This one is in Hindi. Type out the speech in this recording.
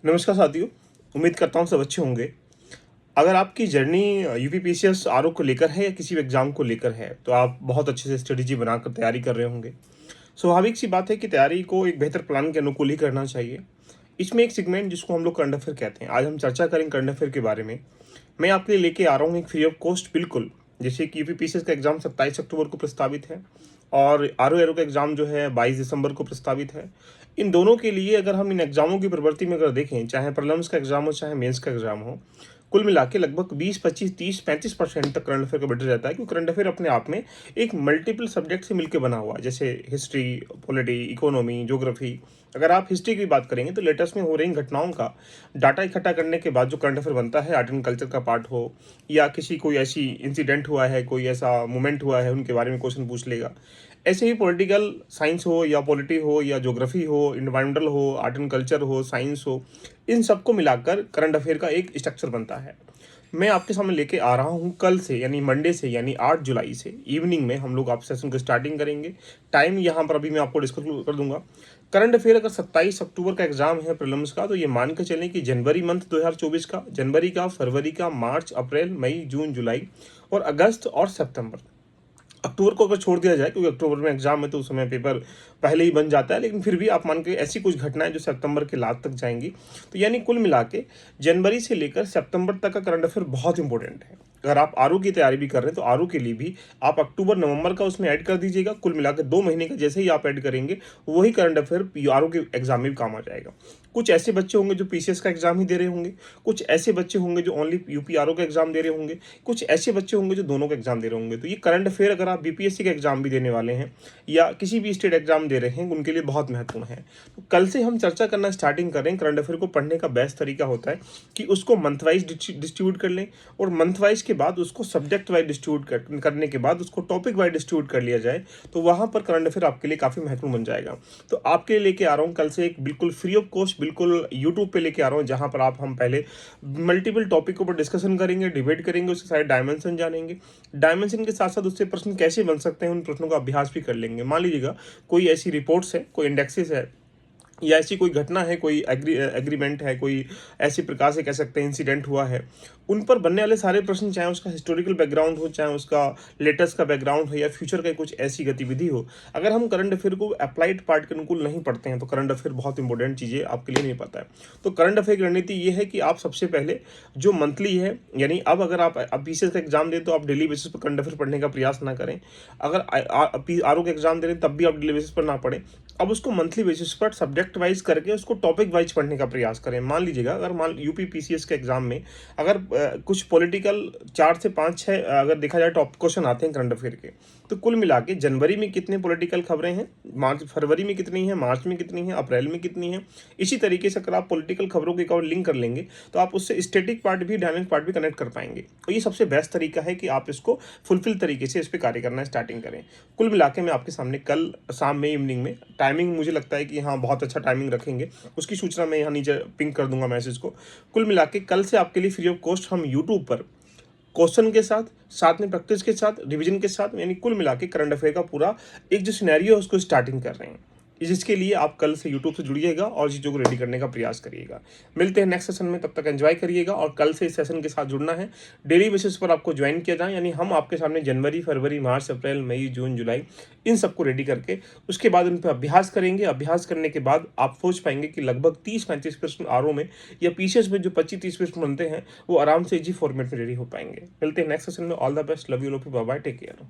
नमस्कार साथियों, उम्मीद करता हूँ सब अच्छे होंगे। अगर आपकी जर्नी यूपीपीसीएस आरओ को लेकर है या किसी भी एग्ज़ाम को लेकर है, तो आप बहुत अच्छे से स्ट्रेटेजी बनाकर तैयारी कर रहे होंगे। स्वाभाविक सी बात है कि तैयारी को एक बेहतर प्लान के अनुकूल ही करना चाहिए। इसमें एक सेगमेंट जिसको हम लोग करंट अफेयर कहते हैं, आज हम चर्चा करेंगे करंट अफेयर के बारे में। मैं आपके लिए लेके आ रहा हूँ एक फ्री ऑफ कॉस्ट बिल्कुल, जैसे कि यूपीपीसीएस का एग्ज़ाम 27 अक्टूबर को प्रस्तावित है और आरओ का एग्ज़ाम जो है 22 दिसंबर को प्रस्तावित है। इन दोनों के लिए अगर हम इन एग्ज़ामों की प्रवृत्ति में अगर देखें, चाहे प्रीलिम्स का एग्ज़ाम हो, चाहे मेंस का एग्ज़ाम हो, कुल मिला के लगभग 20, 25, 30, 35% तक करंट अफेयर का बेटर रहता है, क्योंकि करंट अफेयर अपने आप में एक मल्टीपल सब्जेक्ट से मिलकर बना हुआ है, जैसे हिस्ट्री, पॉलिटी, इकोनॉमी, ज्योग्राफी। अगर आप हिस्ट्री की बात करेंगे तो लेटेस्ट में हो रही घटनाओं का डाटा इकट्ठा करने के बाद जो करंट अफेयर बनता है, आर्ट एंड कल्चर का पार्ट हो या किसी कोई ऐसी इंसिडेंट हुआ है, कोई ऐसा मोमेंट हुआ है, उनके बारे में क्वेश्चन पूछ लेगा। ऐसे ही पॉलिटिकल साइंस हो या पॉलिटी हो या ज्योग्राफी हो, इन्वायरमेंटल हो, आर्ट एंड कल्चर हो, साइंस हो, इन सबको मिलाकर करंट अफेयर का एक स्ट्रक्चर बनता है। मैं आपके सामने लेके आ रहा हूँ कल से, यानी मंडे से, यानी 8 जुलाई से इवनिंग में हम लोग आप सेशन को स्टार्टिंग करेंगे। टाइम यहाँ पर अभी मैं आपको डिस्कस कर दूंगा। करंट अफेयर अगर 27 अक्टूबर का एग्जाम है प्रीलिम्स का, तो ये मान के चलें कि जनवरी मंथ 2024 का, जनवरी का, फरवरी का, मार्च, अप्रैल, मई, जून, जुलाई और अगस्त और सितंबर। अक्टूबर को अगर छोड़ दिया जाए, क्योंकि अक्टूबर में एग्जाम है तो उस समय पेपर पहले ही बन जाता है, लेकिन फिर भी आप मान के ऐसी कुछ घटनाएं जो सितंबर के लास्ट तक जाएंगी, तो यानी कुल मिला के जनवरी से लेकर सितंबर तक का करंट अफेयर बहुत इंपॉर्टेंट है। अगर आप आरओ की तैयारी भी कर रहे हैं तो आरओ के लिए भी आप अक्टूबर नवंबर का उसमें ऐड कर दीजिएगा। कुल मिला के 2 महीने का जैसे ही आप ऐड करेंगे, वही करंट अफेयर आरओ के एग्जाम में भी काम आ जाएगा। कुछ ऐसे बच्चे होंगे जो पीसीएस का एग्जाम ही दे रहे होंगे, कुछ ऐसे बच्चे होंगे जो ओनली यूपी आरओ का एग्जाम दे रहे होंगे, कुछ ऐसे बच्चे होंगे जो दोनों का एग्जाम दे रहे होंगे। तो ये करंट अफेयर अगर आप बीपीएससी का एग्जाम भी देने वाले हैं या किसी भी स्टेट एग्जाम दे रहे हैं, उनके लिए बहुत महत्वपूर्ण है। तो कल से हम चर्चा करना स्टार्टिंग करें। करंट अफेयर को पढ़ने का बेस्ट तरीका होता है कि उसको मंथ वाइज डिस्ट्रीब्यूट कर लें, और मंथ वाइज के बाद उसको सब्जेक्ट वाइज डिस्ट्रीब्यूट करने के बाद उसको टॉपिक वाइज डिस्ट्रीब्यूट कर लिया जाए, तो वहां पर करंट अफेयर आपके लिए काफी महत्वपूर्ण बन जाएगा। तो आपके लिए लेके आ रहा हूँ कल से एक बिल्कुल फ्री ऑफ कॉस्ट, बिल्कुल यूट्यूब पे लेके आ रहा हूँ, जहां पर आप हम पहले मल्टीपल टॉपिक के ऊपर डिस्कशन करेंगे, डिबेट करेंगे, उसके सारे डायमेंशन जानेंगे। डायमेंशन के साथ साथ उससे प्रश्न कैसे बन सकते हैं, उन प्रश्नों का अभ्यास भी कर लेंगे। मान लीजिएगा कोई ऐसी रिपोर्ट्स है, कोई इंडेक्सेस है, या ऐसी कोई घटना है, कोई एग्रीमेंट है, कोई ऐसी प्रकार से कह सकते हैं इंसिडेंट हुआ है, उन पर बनने वाले सारे प्रश्न, चाहे उसका हिस्टोरिकल बैकग्राउंड हो, चाहे उसका लेटेस्ट का बैकग्राउंड हो, या फ्यूचर का कुछ ऐसी गतिविधि हो, अगर हम करंट अफेयर को अप्लाइड पार्ट के अनुकूल नहीं पढ़ते हैं, तो करंट अफेयर बहुत इंपॉर्टेंट चीज़ें आपके लिए नहीं पता है। तो करंट अफेयर की रणनीति ये है कि आप सबसे पहले जो मंथली है, यानी अब अगर आप पीसीएस का एग्जाम दें तो आप डेली बेसिस पर करंट अफेयर पढ़ने का प्रयास ना करें। अगर आरओ का एग्जाम दे रहे हैं तब भी आप डेली बेसिस पर ना पढ़ें। अब उसको मंथली बेसिस पर सब्जेक्ट वाइज करके उसको टॉपिक वाइज पढ़ने का प्रयास करें। मान लीजिएगा अगर यूपी पीसीएस के एग्जाम में अगर कुछ पॉलिटिकल 4 से 5-6 अगर देखा जाए टॉप क्वेश्चन आते हैं करंट अफेयर के, तो कुल मिला के जनवरी में कितने पॉलिटिकल खबरें हैं, फरवरी में कितनी है, मार्च में कितनी है, अप्रैल में कितनी है। इसी तरीके से अगर आप पॉलिटिकल खबरों के लिंक कर लेंगे, तो आप उससे स्टैटिक पार्ट भी, डायनेमिक पार्ट भी कनेक्ट कर पाएंगे। तो ये सबसे बेस्ट तरीका है कि आप इसको फुलफिल तरीके से इस पर कार्य करना स्टार्टिंग करें। कुल मिला के मैं आपके सामने कल शाम में, इवनिंग में, टाइमिंग मुझे लगता है कि हाँ बहुत अच्छा टाइमिंग रखेंगे, उसकी सूचना मैं यहाँ नीचे पिंक कर दूंगा मैसेज को। कुल मिला के कल से आपके लिए फ्री ऑफ कॉस्ट हम यूट्यूब पर क्वेश्चन के साथ, साथ में प्रैक्टिस के साथ, रिवीजन के साथ, यानी कुल मिला के करंट अफेयर का पूरा एक जो सिनेरियो है उसको स्टार्टिंग कर रहे हैं। जिसके लिए आप कल से यूट्यूब से जुड़िएगा और चीज़ों को रेडी करने का प्रयास करिएगा। मिलते हैं नेक्स्ट सेशन में, तब तक एंजॉय करिएगा। और कल से इस सेशन के साथ जुड़ना है, डेली बेसिस पर आपको ज्वाइन किया जाए, यानी हम आपके सामने जनवरी, फरवरी, मार्च, अप्रैल, मई, जून, जुलाई, इन सबको रेडी करके उसके बाद उन पर अभ्यास करेंगे। अभ्यास करने के बाद आप सोच पाएंगे कि लगभग 30-35 प्रश्न आरओ में या पीसीएस में जो 25-30 प्रश्न बनते हैं, वो आराम से इजी फॉर्मेट में रेडी हो पाएंगे। मिलते हैं नेक्स्ट सेशन में। All the best, love you, bye bye, take care.